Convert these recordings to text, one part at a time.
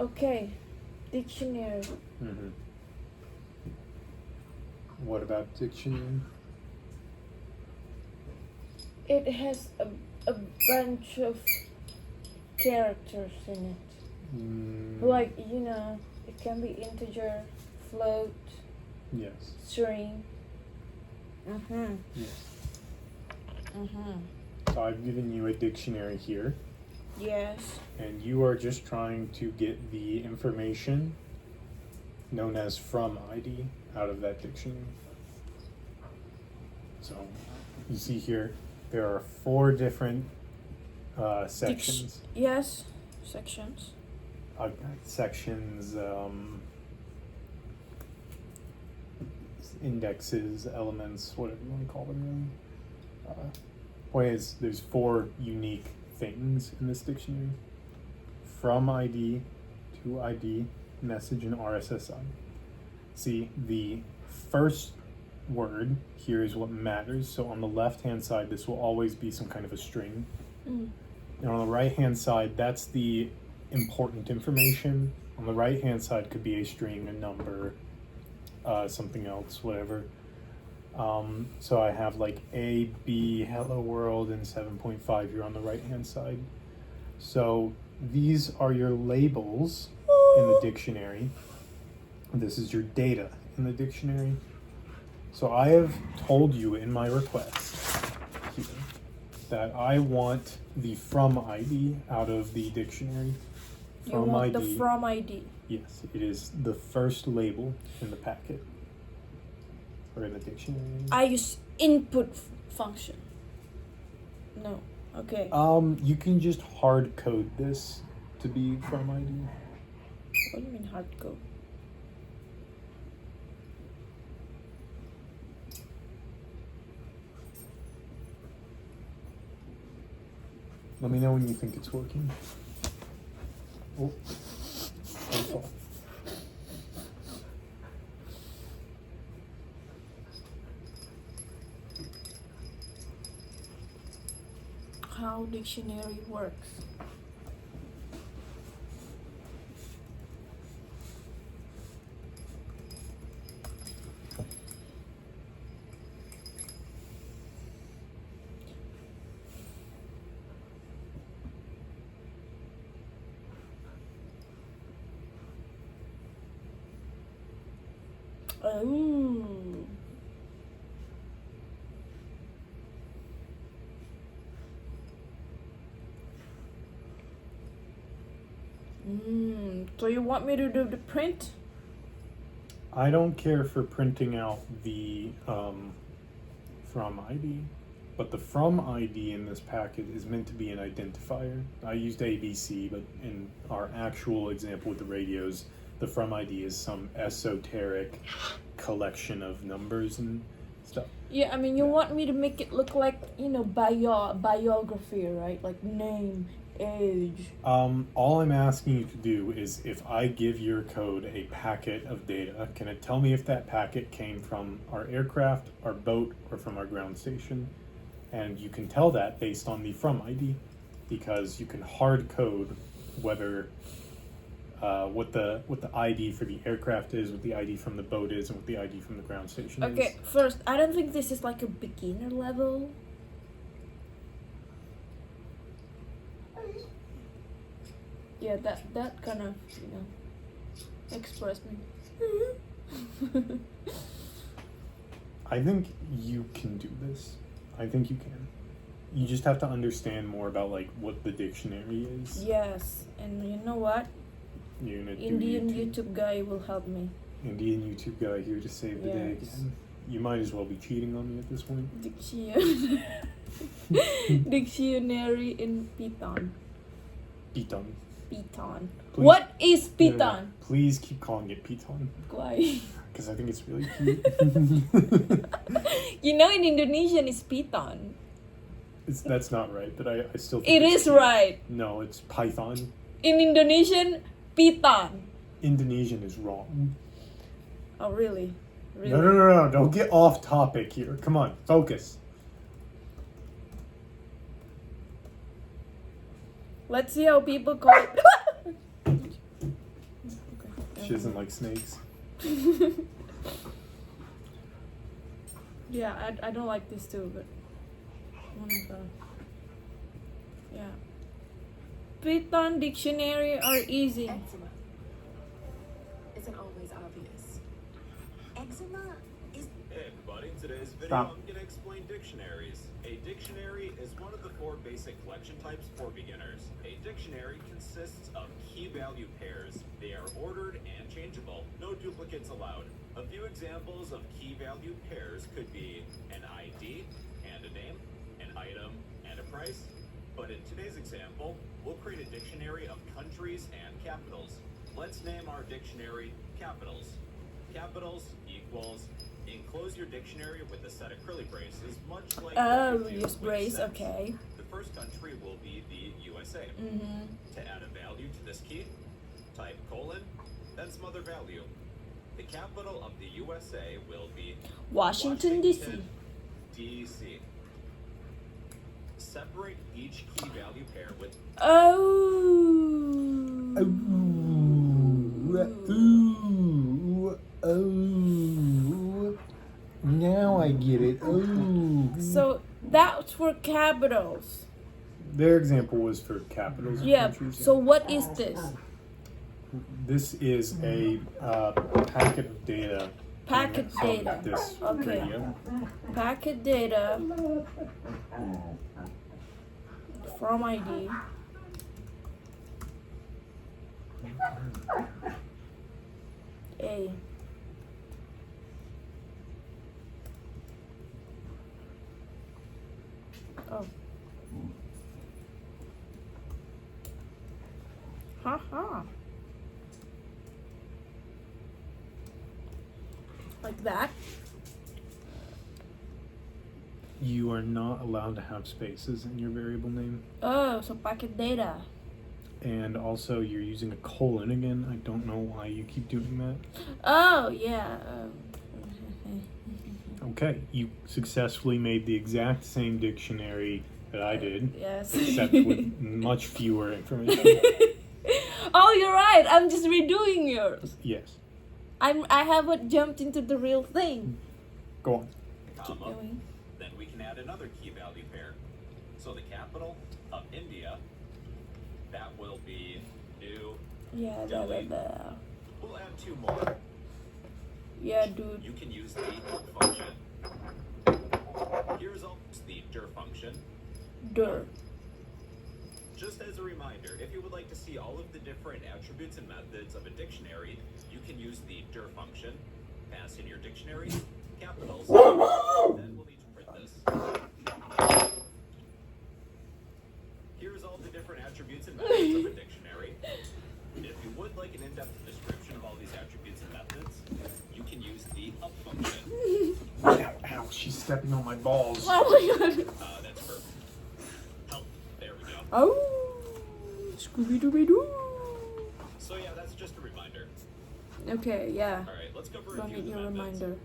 Okay, dictionary. Mm-hmm. What about dictionary? It has a bunch of characters in it. Like, it can be integer, float, Yes. string. Mm-hmm. Yes. Mm-hmm. So I've given you a dictionary here, Yes. and you are just trying to get the information known as from ID out of that dictionary. So you see here, there are 4 different sections. Yes, sections. Sections, indexes, elements, whatever you want to call them. Point is, there's 4 unique things in this dictionary: from ID, to ID, message, and RSSI. See, the first word here is what matters. So on the left-hand side, this will always be some kind of a string. Mm. And on the right-hand side, that's the important information. On the right-hand side could be a string, a number, something else, whatever. So I have like A, B, hello world, and 7.5 here on the right-hand side. So these are your labels in the dictionary. This is your data in the dictionary. So I have told you in my request here that I want the from ID out of the dictionary. You want the from ID. Yes, it is the first label in the packet or in the dictionary. I use input function. No. Okay. You can just hard code this to be from ID. What do you mean hard code? Let me know when you think it's working. Oh, careful. How dictionary works. Oh. So you want me to do the print? I don't care for printing out the from ID, but the from ID in this packet is meant to be an identifier. I used ABC, but in our actual example with the radios, the from ID is some esoteric collection of numbers and stuff. Yeah, I mean, you want me to make it look like, biography, right? Like name, age. All I'm asking you to do is, if I give your code a packet of data, can it tell me if that packet came from our aircraft, our boat, or from our ground station? And you can tell that based on the from ID, because you can hard code whether what the ID for the aircraft is, what the ID from the boat is, and what the ID from the ground station is. Okay, first, I don't think this is like a beginner level. Yeah, that kind of, expressed me. I think you can do this. I think you can. You just have to understand more about like what the dictionary is. Yes, and you know what? You're gonna Indian YouTube guy will help me. Indian YouTube guy here to save the day Yes. again. You might as well be cheating on me at this point. Dictionary in Python. Python. Python. Please. What is No, no, Python? no. Please keep calling it Python. Why? Because I think it's really cute. In Indonesian it's Python. That's not right, but I still think It it's is cute. right. No, it's Python. In Indonesian, Python. Indonesian is wrong. Oh, really? Really? No. Don't get off topic here. Come on, focus. Let's see how people call it. She doesn't like snakes. Yeah, I don't like this too, but whatever. Yeah. Python dictionary are easy. Eczema isn't always obvious. Eczema is Hey everybody, today's video Stop. I'm going to explain dictionaries. A dictionary is one of the 4 basic collection types for beginners. A dictionary consists of key value pairs. They are ordered and changeable. No duplicates allowed. A few examples of key value pairs could be an ID and a name, an item and a price. But in today's example, we'll create a dictionary of countries and capitals. Let's name our dictionary capitals. Capitals equals, enclose your dictionary with a set of curly braces, much like Oh, what you do use with brace, sets. okay. The first country will be the USA. Mm-hmm. To add a value to this key, type colon, then some other value. The capital of the USA will be Washington, D.C. DC. Separate each key value pair with Oh. Oh. Now I get it. Oh. So that's for capitals. Their example was for capitals. of Yeah. countries, So what is this? This is a packet of data. Packet from data. This Okay. radio. Packet data from ID. A. Oh. Haha. Like that. You are not allowed to have spaces in your variable name. Oh, so packet data. And also, you're using a colon again. I don't know why you keep doing that. Oh, yeah. Okay, you successfully made the exact same dictionary that I did, Yes. except with much fewer information. Oh, you're right. I'm just redoing yours. Yes, I haven't jumped into the real thing. go on. Keep comma. going. Then we can add another key value pair. So the capital of India, that will be New. Yeah, blah, blah, blah. We'll add 2 more. Yeah, dude. You can use the function. Here's also the dir function. Dur. Just as a reminder, if you would like to see all of the different attributes and methods of a dictionary, you can use the dir function, pass in your dictionary, capitals, then we'll need to print this. Here's all the different attributes and methods of a dictionary. If you would like an in-depth description of all these attributes and methods, you can use the up function. Ow, ow, she's stepping on my balls. Oh my god. That's perfect. Help. There we go. Oh. Scooby Dooby Doo. So yeah, that's just a reminder. Okay, yeah. All right, let's go over a Don't few of need the your methods. reminder.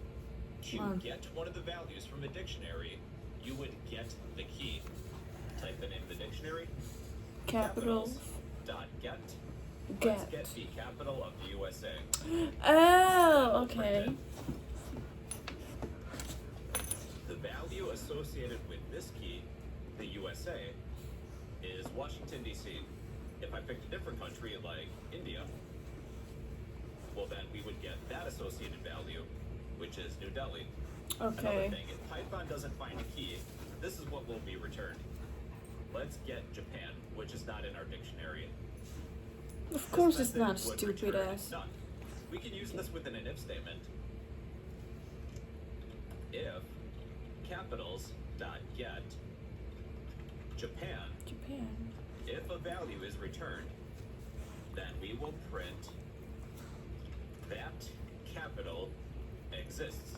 To Come on. get one of the values from a dictionary, you would get the key. Type the name of the dictionary. Capitals. Dot get. Let's Get. get the capital of the USA. Oh, okay. The value associated with this key, the USA, is Washington, D.C. If I picked a different country like India, well then we would get that associated value, which is New Delhi. Another Okay. thing, if Python doesn't find a key, this is what will be returned. Let's get Japan, which is not in our dictionary. Of course This it's not method would stupid return ass. none. We can use this within an if statement. If capitals dot get Japan, Japan. if a value is returned, then we will print that capital exists.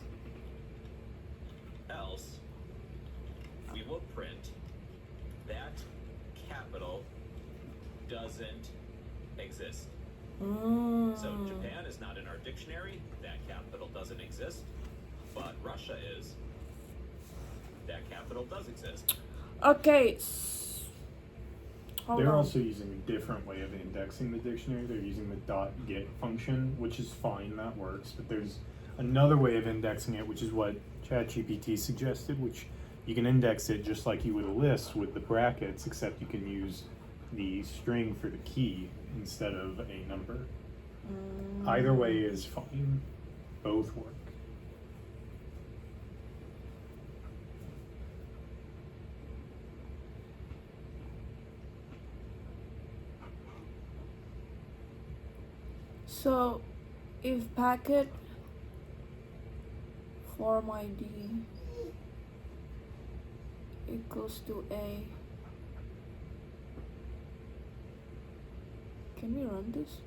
Else, we will print that capital doesn't exist. Mm. So Japan is not in our dictionary, that capital doesn't exist, but Russia is. That capital does exist. Okay. Hold They're on. also using a different way of indexing the dictionary. They're using the .get function, which is fine, that works. But there's another way of indexing it, which is what ChatGPT suggested, which you can index it just like you would a list with the brackets, except you can use the string for the key instead of a number. Either way is fine. Both work. So, if packet form ID equals to A, can we run this?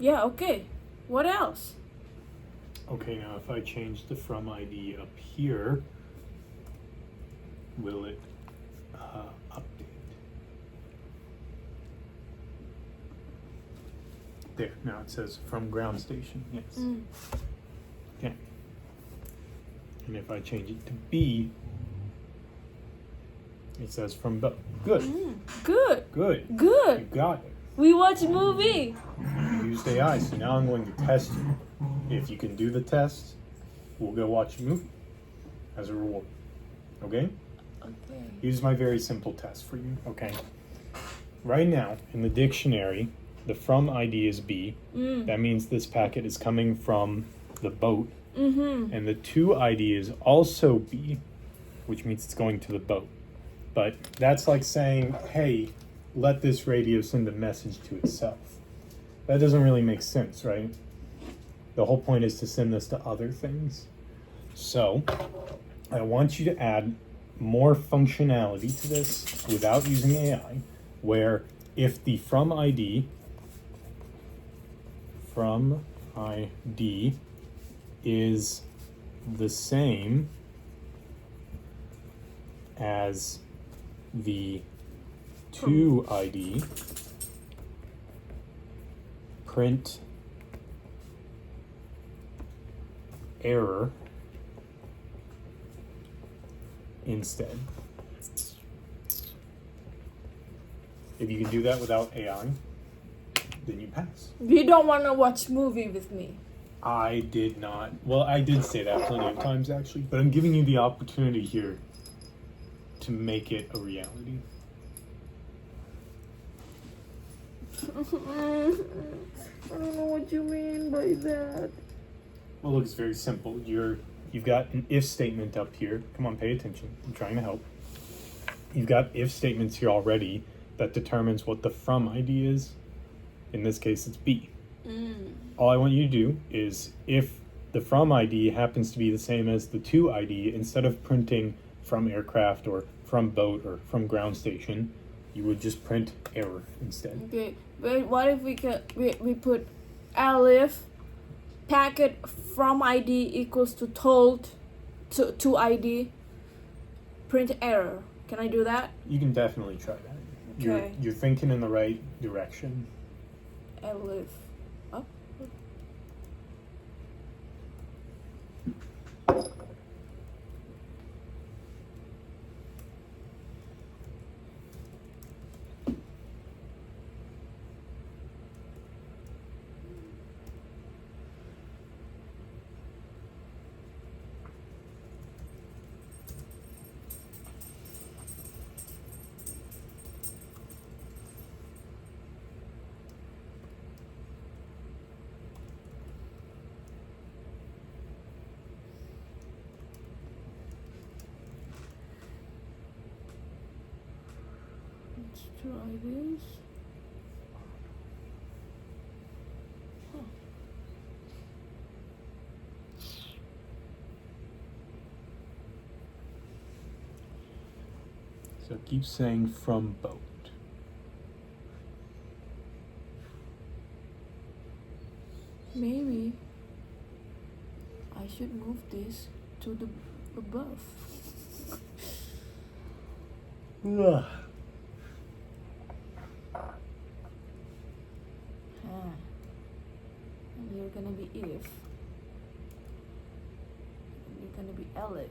Yeah, okay. What else? Okay, now if I change the from ID up here, will it update? There, now it says from ground station, yes. Okay. And if I change it to B, it says from boat. Good, Good. good. You Good. got it. We watch movie. You used AI, so now I'm going to test you. If you can do the test, we'll go watch a movie as a reward. Okay? Okay. Here's my very simple test for you, okay? Right now, in the dictionary, the from ID is B. That means this packet is coming from the boat. And the to ID is also B, which means it's going to the boat. But that's like saying, hey, let this radio send a message to itself. That doesn't really make sense, right? The whole point is to send this to other things. So, I want you to add more functionality to this without using AI, where if the from ID is the same as the to ID, print error instead. If you can do that without AI, then you pass. You don't want to watch movie with me. I did not. Well, I did say that plenty of times actually, but I'm giving you the opportunity here to make it a reality. I don't know what you mean by that. Well, look, it's very simple. You've got an if statement up here. Come on, pay attention. I'm trying to help. You've got if statements here already that determines what the from ID is. In this case, it's B. All I want you to do is, if the from ID happens to be the same as the to ID, instead of printing from aircraft or from boat or from ground station, you would just print error instead. Okay, but what if we put elif packet from ID equals to told to ID print error? Can I do that? You can definitely try that. Okay. You're thinking in the right direction. Elif up. Let's try this. Huh. So keep saying from boat. Maybe I should move this to the above. Ugh. And you're gonna be if. And you're gonna be elif.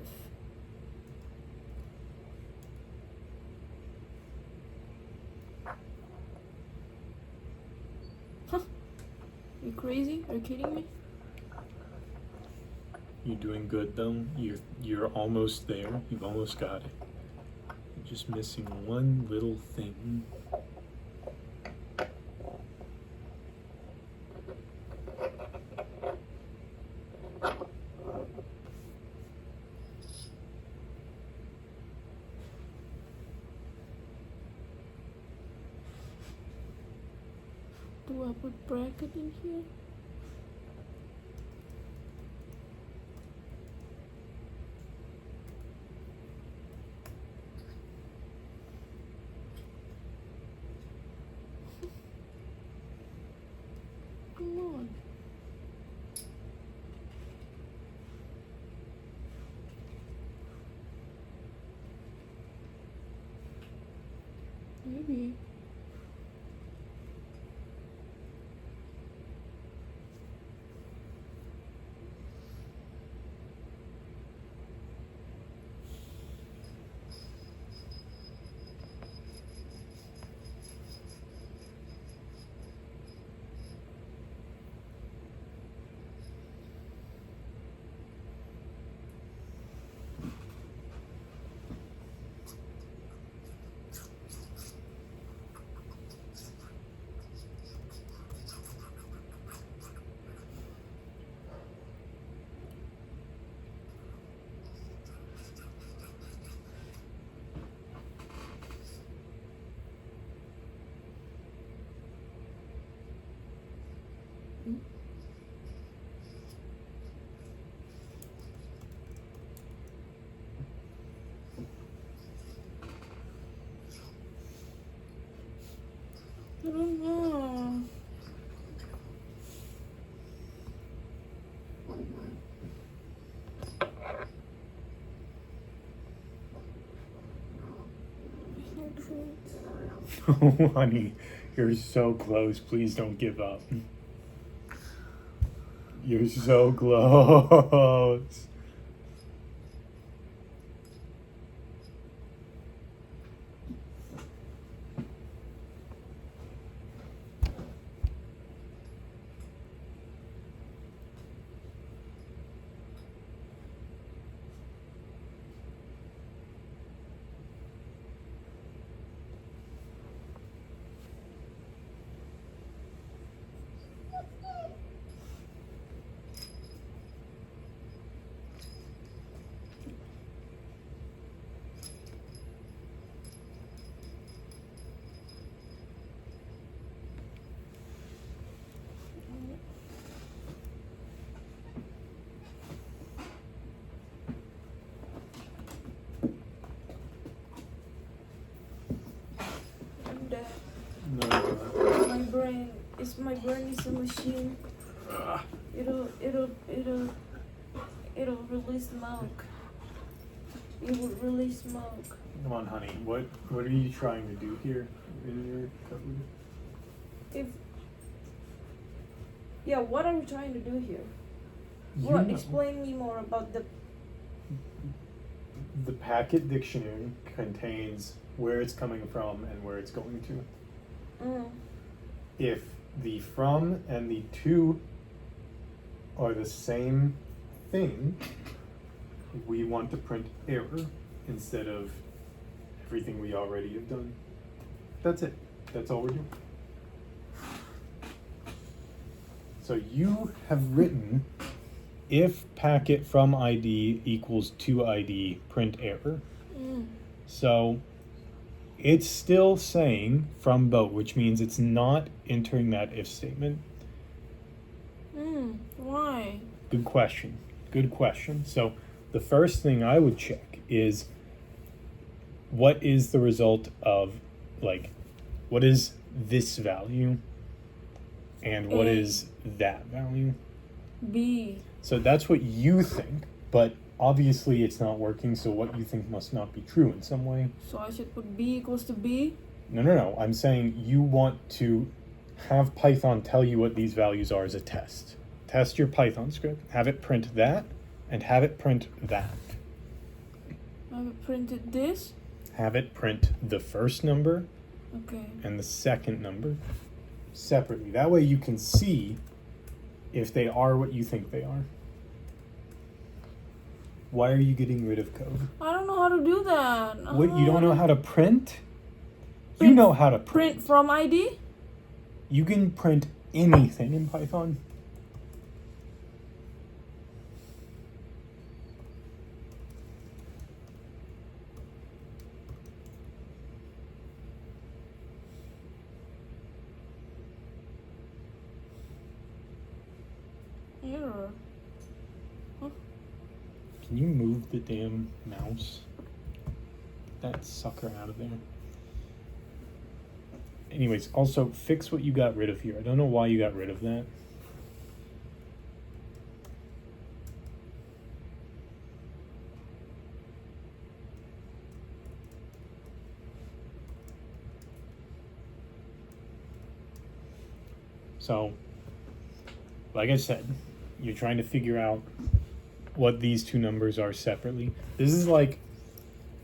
Huh. You crazy? Are you kidding me? You're doing good though. You're almost there. You've almost got it. You're just missing one little thing. Do I put bracket in here? Come on. Maybe. I don't know. Oh, honey, you're so close. Please don't give up. You're so close. I'm dead. No. My brain is a machine. It'll release smoke. It will release smoke. Come on, honey. What are you trying to do here in your cupboard? What are you trying to do here? What? Explain me more about the. The packet dictionary contains where it's coming from and where it's going to. If the from and the to are the same thing, we want to print error instead of everything we already have done. That's it. That's all we're doing. So you have written if packet from ID equals to ID, print error. So it's still saying from boat, which means it's not entering that if statement. Why? Good question. Good question. So the first thing I would check is what is the result of, like, what is this value and what A. is that value? B. So that's what you think, but obviously it's not working, so what you think must not be true in some way. So I should put B equals to B. No. I'm saying you want to have Python tell you what these values are as a test. Test your Python script, have it print that, and have it print that. I've printed this. Have it print the first number Okay. and the second number separately. That way you can see if they are what you think they are. Why are you getting rid of code? I don't know how to do that. What, you don't know how to print? You Print- know how to Print from ID? You can print anything in Python. Error. Can you move the damn mouse? Get that sucker out of there. Anyways, also fix what you got rid of here. I don't know why you got rid of that. So, like I said, you're trying to figure out what these two numbers are separately. This is like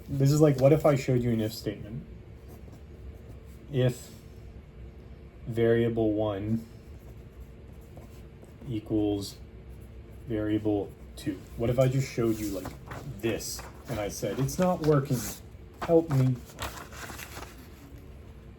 what if I showed you an if statement? If variable 1 equals variable 2. What if I just showed you like this and I said, it's not working, help me.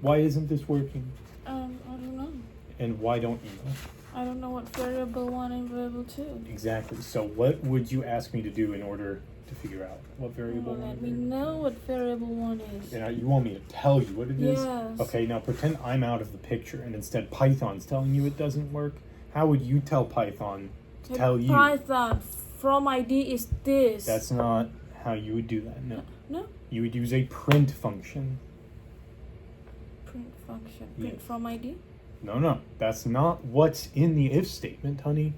Why isn't this working? I don't know. And why don't you know? I don't know what variable 1 and variable 2. Exactly. So what would you ask me to do in order to figure out what variable Well, 1 let is? me know what variable 1 is. And you want me to tell you what it is? Yes. Okay, now pretend I'm out of the picture and instead Python's telling you it doesn't work. How would you tell Python to Hey, tell you? Python from ID is this. That's not how you would do that, no. No? You would use a print function. Print function. Print Yes. from ID? No, that's not what's in the if statement, honey.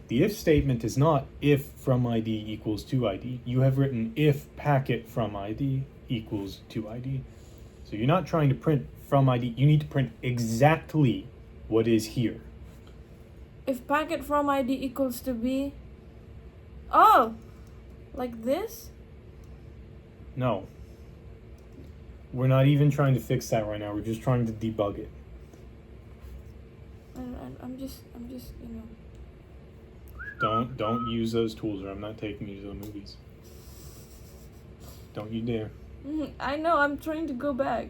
The if statement is not if from ID equals to ID. You have written if packet from ID equals to ID. So you're not trying to print from ID. You need to print exactly what is here. If packet from ID equals to B. Oh! Like this? No. We're not even trying to fix that right now. We're just trying to debug it. I'm just, you know. Don't use those tools or I'm not taking you to the movies. Don't you dare. I know, I'm trying to go back.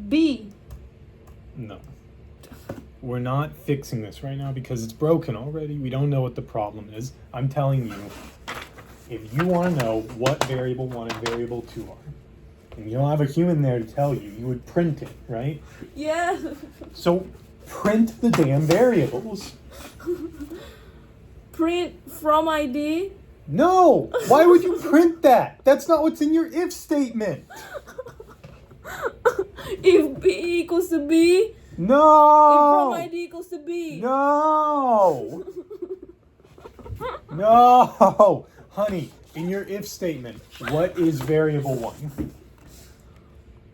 B. No. We're not fixing this right now because it's broken already. We don't know what the problem is. I'm telling you, if you want to know what variable 1 and variable 2 are, and you don't have a human there to tell you, you would print it, right? Yeah. So print the damn variables. Print from ID. No! Why would you print that? That's not what's in your if statement. If B equals to B. No! If from ID equals to B. No! No! Honey, in your if statement, what is variable 1?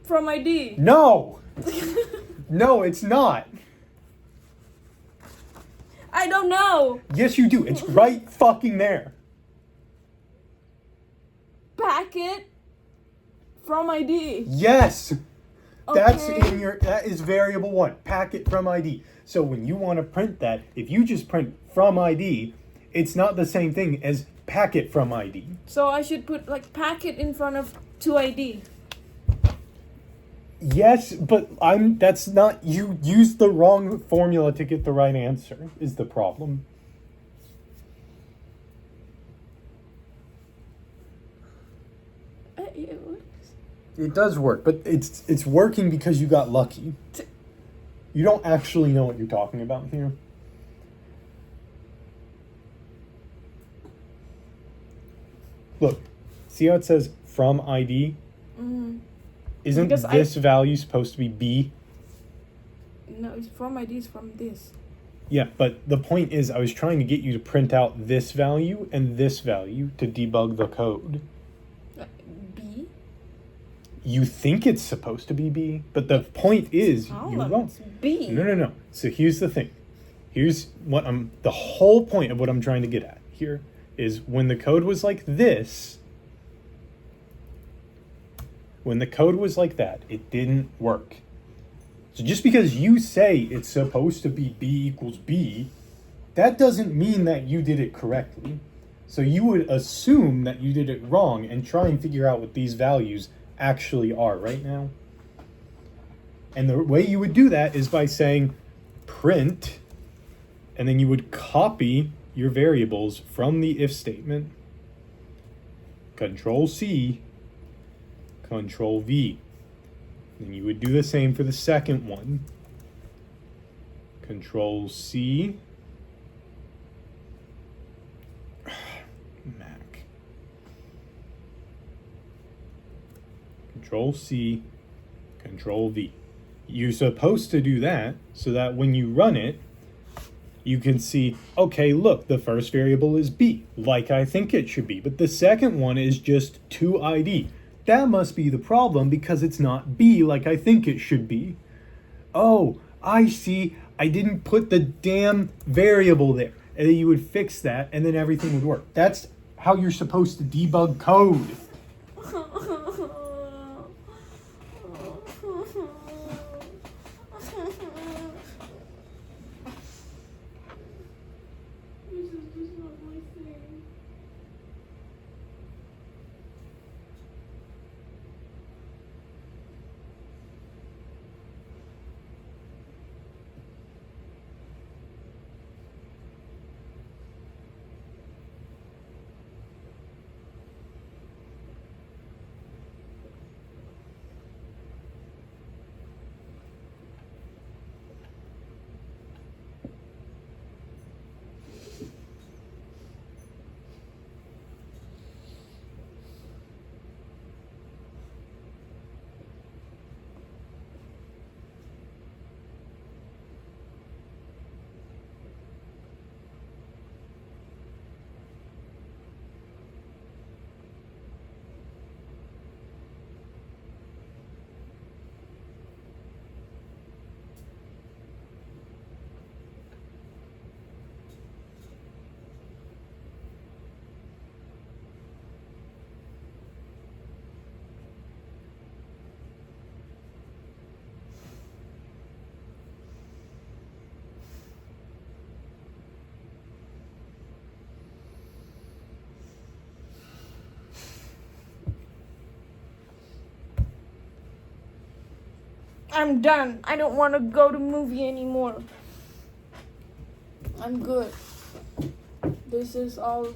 From ID. No! No, it's not. I don't know. Yes, you do. It's right fucking there. Packet from ID. Yes! That's Okay. in your, that is variable 1, packet from ID. So when you want to print that, if you just print from ID, it's not the same thing as packet from ID. So I should put like packet in front of to ID. Yes, but that's not, you used the wrong formula to get the right answer, is the problem. It works. It does work, but it's working because you got lucky. You don't actually know what you're talking about here. Look, see how it says from ID, isn't Because this value supposed to be B? No, it's from ID is from this. Yeah, but the point is I was trying to get you to print out this value and this value to debug the code. B? You think it's supposed to be B, but the point is All you're of wrong. it's B. No. So here's the thing. Here's what the whole point of what I'm trying to get at here is when the code was like this, when the code was like that, it didn't work. So just because you say it's supposed to be B equals B, that doesn't mean that you did it correctly. So you would assume that you did it wrong and try and figure out what these values actually are right now. And the way you would do that is by saying print, and then you would copy your variables from the if statement, Control C, Control V. Then you would do the same for the second one. Control C. Mac. Control C, Control V. You're supposed to do that so that when you run it, you can see, okay, look, the first variable is B, like I think it should be, but the second one is just 2ID. That must be the problem because it's not B like I think it should be. Oh, I see. I didn't put the damn variable there. And then you would fix that and then everything would work. That's how you're supposed to debug code. This is just not my thing. I'm done. I don't want to go to movie anymore. I'm good. This is all.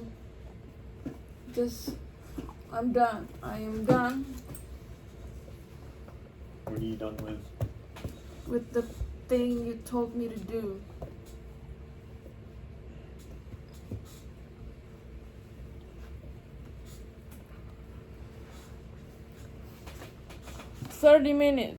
I'm done. I am done What are you done with? with the thing you told me to do. "30 minutes.